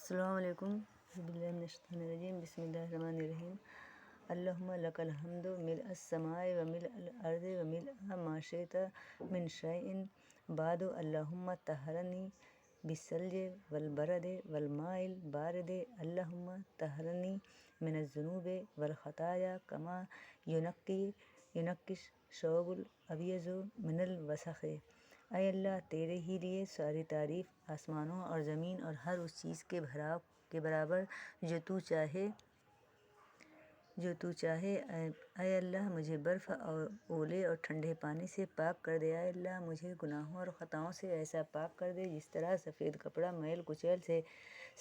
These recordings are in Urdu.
السلام علیکم، باللہ من الشیطان الرجیم، بسم اللہ الرحمن الرحیم۔ اللہم لک الحمد ملء السماء وملء الارض وملء ما شئت من شیء بعد، اللہم طہرنی بالثلج والبرد والماء البارد، اللہم طہرنی من الذنوب والخطایا کما ینقی الثوب الابیض من الوسخ۔ اے اللہ، تیرے ہی لیے ساری تعریف آسمانوں اور زمین اور ہر اس چیز کے برابر جو تو چاہے۔ اے اللہ، مجھے برف اور اولے اور ٹھنڈے پانی سے پاک کر دے۔ اے اللہ، مجھے گناہوں اور خطاؤں سے ایسا پاک کر دے جس طرح سفید کپڑا میل کچیل سے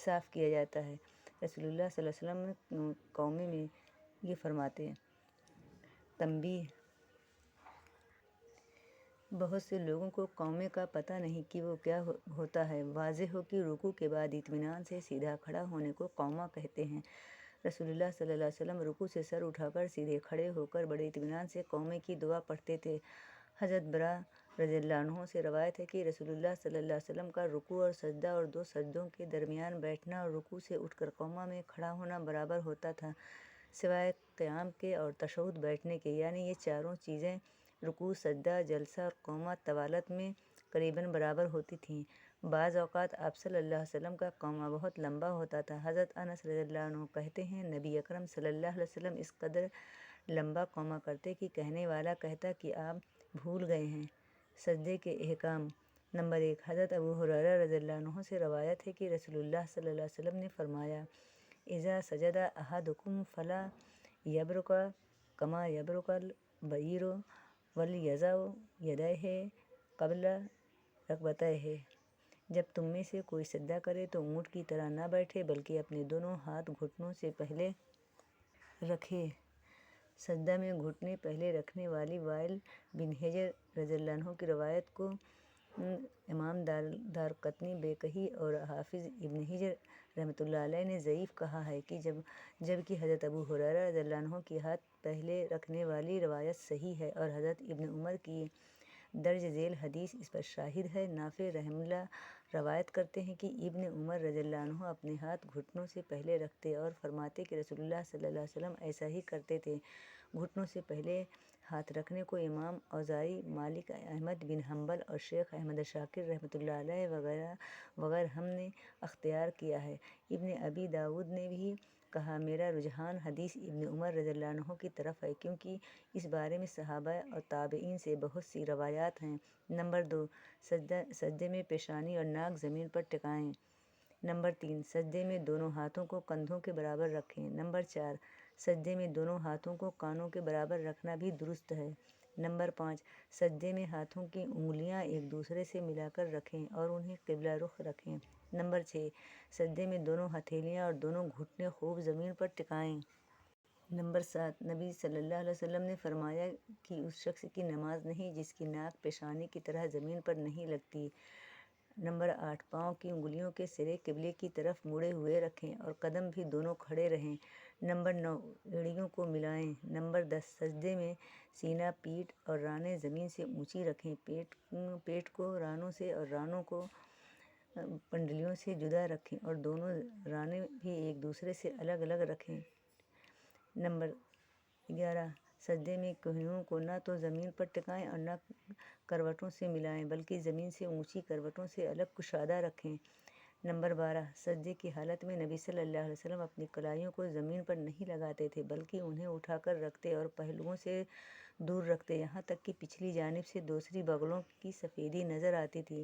صاف کیا جاتا ہے۔ رسول اللہ صلی اللہ علیہ وسلم قومی میں یہ فرماتے ہیں۔ تنبیہ: بہت سے لوگوں کو قومے کا پتہ نہیں کہ وہ کیا ہوتا ہے۔ واضح ہو کہ رکوع کے بعد اطمینان سے سیدھا کھڑا ہونے کو قومہ کہتے ہیں۔ رسول اللہ صلی اللہ علیہ وسلم رکوع سے سر اٹھا کر سیدھے کھڑے ہو کر بڑے اطمینان سے قومے کی دعا پڑھتے تھے۔ حضرت برا رضی اللہ عنہ سے روایت ہے کہ رسول اللہ صلی اللہ علیہ وسلم کا رکوع اور سجدہ اور دو سجدوں کے درمیان بیٹھنا اور رکوع سے اٹھ کر قومہ میں کھڑا ہونا برابر ہوتا تھا، سوائے قیام کے اور تشہد بیٹھنے کے، یعنی یہ چاروں چیزیں رکوع، سجدہ، جلسہ اور قومہ طوالت میں قریباً برابر ہوتی تھیں۔ بعض اوقات آپ صلی اللہ علیہ وسلم کا قومہ بہت لمبا ہوتا تھا۔ حضرت انس رضی اللہ عنہ کہتے ہیں، نبی اکرم صلی اللہ علیہ وسلم اس قدر لمبا قومہ کرتے کہ کہنے والا کہتا کہ آپ بھول گئے ہیں۔ سجدے کے احکام: نمبر 1، حضرت ابو ہریرہ رضی اللہ عنہ سے روایت ہے کہ رسول اللہ صلی اللہ علیہ وسلم نے فرمایا، اذا سجد احدکم فلا یبرک کما یبرک البعیر ولیضع یدیہ قبل رکبتیہ۔ جب تم میں سے کوئی سجدہ کرے تو اونٹ کی طرح نہ بیٹھے بلکہ اپنے دونوں ہاتھ گھٹنوں سے پہلے رکھے۔ سجدہ میں گھٹنے پہلے رکھنے والی وائل بن حجر رضی اللہ عنہ کی روایت کو امام دارقطنی بیہقی اور حافظ ابن حجر رحمۃ اللہ علیہ نے ضعیف کہا ہے، جبکہ حضرت ابو ہریرہ رضی اللہ عنہ کی ہاتھ پہلے رکھنے والی روایت صحیح ہے اور حضرت ابن عمر کی درج ذیل حدیث اس پر شاہد ہے۔ نافع رحمہ اللہ روایت کرتے ہیں کہ ابن عمر رضی اللہ عنہ اپنے ہاتھ گھٹنوں سے پہلے رکھتے اور فرماتے کہ رسول اللہ صلی اللہ علیہ وسلم ایسا ہی کرتے تھے۔ گھٹنوں سے پہلے ہاتھ رکھنے کو امام اوزاعی، مالک، احمد بن حنبل اور شیخ احمد شاکر رحمۃ اللہ علیہ وغیرہ ہم نے اختیار کیا ہے۔ ابن ابی داؤد نے بھی کہا، میرا رجحان حدیث ابن عمر رضی اللہ عنہ کی طرف ہے کیونکہ اس بارے میں صحابہ اور تابعین سے بہت سی روایات ہیں۔ نمبر 2، سجدے میں پیشانی اور ناک زمین پر ٹکائیں۔ نمبر 3، سجدے میں دونوں ہاتھوں کو کندھوں کے برابر رکھیں۔ نمبر 4، سجدے میں دونوں ہاتھوں کو کانوں کے برابر رکھنا بھی درست ہے۔ نمبر 5، سجدے میں ہاتھوں کی انگلیاں ایک دوسرے سے ملا کر رکھیں اور انہیں قبلہ رخ رکھیں۔ نمبر 6، سجدے میں دونوں ہتھیلیاں اور دونوں گھٹنے خوب زمین پر ٹکائیں۔ نمبر 7، نبی صلی اللہ علیہ وسلم نے فرمایا کہ اس شخص کی نماز نہیں جس کی ناک پیشانی کی طرح زمین پر نہیں لگتی۔ نمبر 8، پاؤں کی انگلیوں کے سرے قبلے کی طرف مڑے ہوئے رکھیں اور قدم بھی دونوں کھڑے رہیں۔ نمبر 9، ایڑیوں کو ملائیں۔ نمبر 10، سجدے میں سینہ، پیٹھ اور رانیں زمین سے اونچی رکھیں۔ پیٹھ کو رانوں سے اور رانوں کو پنڈلیوں سے جدا رکھیں اور دونوں رانیں بھی ایک دوسرے سے الگ الگ رکھیں۔ نمبر 11، سجدے میں کہنیوں کو نہ تو زمین پر ٹکائیں اور نہ کروٹوں سے ملائیں بلکہ زمین سے اونچی کروٹوں سے الگ کشادہ رکھیں۔ نمبر 12، سجدے کی حالت میں نبی صلی اللہ علیہ وسلم اپنی کلائیوں کو زمین پر نہیں لگاتے تھے بلکہ انہیں اٹھا کر رکھتے اور پہلوؤں سے دور رکھتے، یہاں تک کہ پچھلی جانب سے دوسری بغلوں کی سفیدی نظر آتی تھی۔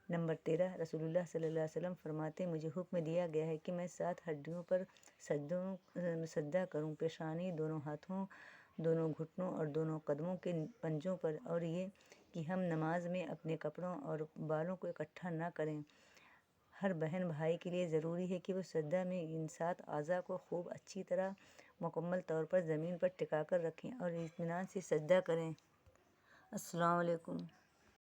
نمبر 13، رسول اللہ صلی اللہ علیہ وسلم فرماتے، مجھے حکم دیا گیا ہے کہ میں 7 ہڈیوں پر سجدہ کروں، پیشانی، دونوں ہاتھوں، دونوں گھٹنوں اور دونوں قدموں کے پنجوں پر، اور یہ کہ ہم نماز میں اپنے کپڑوں اور بالوں کو اکٹھا نہ کریں۔ ہر بہن بھائی کے لیے ضروری ہے کہ وہ سجدہ میں ان 7 اعضاء کو خوب اچھی طرح مکمل طور پر زمین پر ٹکا کر رکھیں اور اطمینان سے سجدہ کریں۔ السلام علیکم۔